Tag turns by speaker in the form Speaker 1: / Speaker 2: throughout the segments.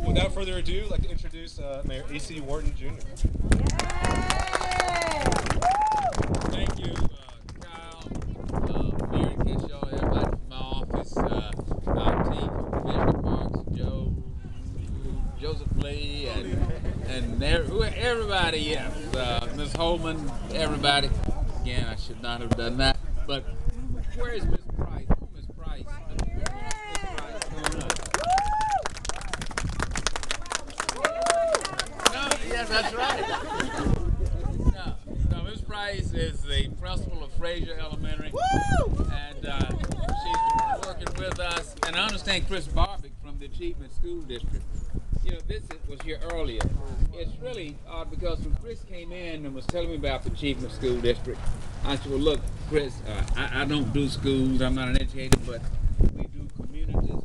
Speaker 1: Without further ado, I'd like to introduce Mayor A.C. Wharton Jr.
Speaker 2: Thank you, Kyle, Mary Kishaw, everybody from my office, our team from Visual Parks, Joseph Lee, and everybody, yes, Ms. Holman, everybody. Again, I should not have done that, but where is Ms. Price? Oh, Ms. Price. Ms. Price, come on. No, yes, that's right. No, Ms. Price is the principal of Frazier Elementary, and she's working with us. And I understand Chris Barbick from the Achievement School District. You know, this was here earlier. It's really odd because when Chris came in and was telling me about the Achievement School District, I said, well, look, Chris, I don't do schools, I'm not an educator, but we do communities.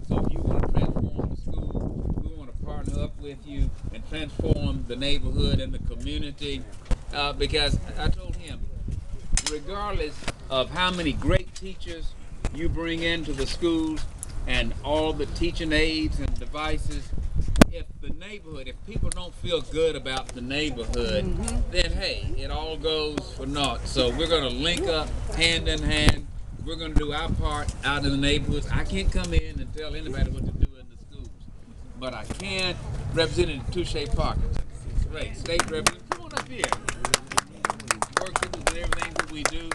Speaker 2: So if you want to transform the school, we want to partner up with you and transform the neighborhood and the community. Because I told him, regardless of how many great teachers you bring into the schools and all the teaching aids and devices, if the neighborhood, if people don't feel good about the neighborhood, then hey, it all goes for naught. So we're going to link up hand in hand. We're going to do our part out in the neighborhoods. I can't come in and tell anybody what to do in the schools, but I can represent Touche Parker. Great, state representative, come on up here. Works with us in everything that we do.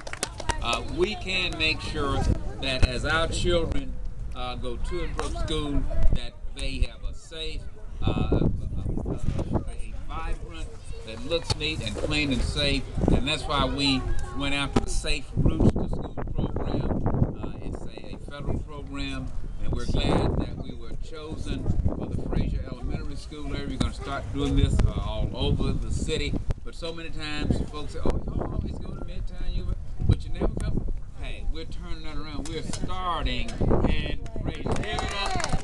Speaker 2: We can make sure that as our children go to and from school, that they have a safe, a vibrant, that looks neat and clean and safe, and that's why we went after the Safe Routes to School program. It's a federal program, and we're glad that we were chosen for the Frazier Elementary School area. We're going to start doing this all over the city, but so many times folks say, oh, you always go to Midtown, but you never come. Hey, we're turning that around. We're starting in Frazier. Give it up.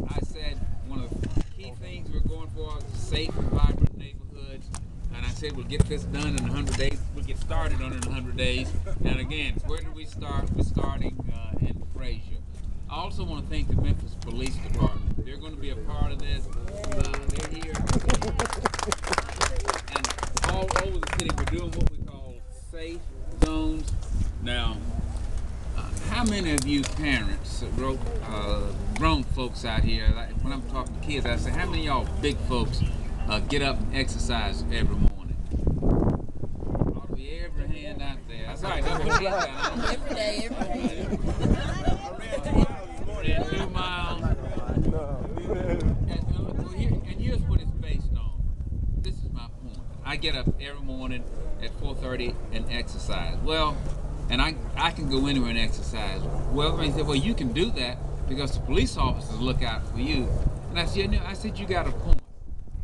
Speaker 2: I said one of the key things we're going for is safe and vibrant neighborhoods, and I said we'll get this done in 100 days. We'll get started on it in 100 days. And again, where did we start? We're starting in Frazier. I also want to thank the Memphis Police Department. They're going to be a part of this. They're here. And all over the city, we're doing what we call safe zones. Now, how many of you parents, grown folks out here, like when I'm talking to kids, I say, how many of y'all big folks get up and exercise every morning? Ought to be every hand out there. That's right.
Speaker 3: Every day.
Speaker 2: I ran 2 miles. And here's what it's based on. This is my point. I get up every morning at 4:30 and exercise. Well, and I can go anywhere and exercise. Well, everybody said, well, you can do that because the police officers look out for you. And I said, you got a point.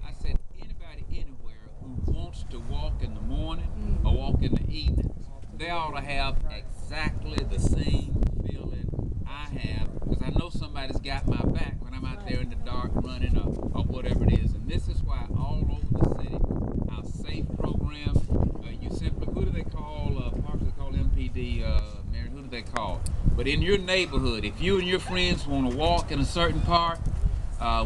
Speaker 2: I said, anybody anywhere who wants to walk in the morning or walk in the evening, they ought to have exactly the same feeling I have, because I know somebody's got my back when I'm out there in the dark running or whatever it is. And this is why all over the city, our SAFE program, you simply, who do they call, Parks they call MPD, Mary, who do they call? But in your neighborhood, if you and your friends want to walk in a certain park,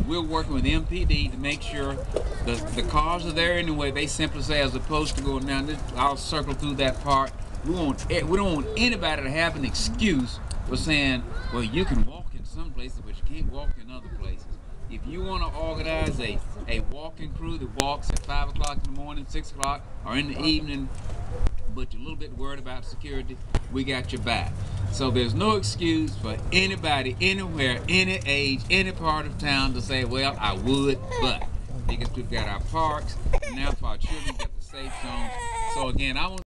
Speaker 2: we're working with MPD to make sure the cars are there anyway. They simply say, as opposed to going down this, I'll circle through that park. We don't want anybody to have an excuse for saying, well, you can walk in some places, but you can't walk in other places. If you want to organize a walking crew that walks at 5 o'clock in the morning, 6 o'clock, or in the evening, but you're a little bit worried about security, we got your back. So there's no excuse for anybody, anywhere, any age, any part of town to say, well, I would, but. Because we've got our parks, and now for our children, we've got the safe zones. So again, I want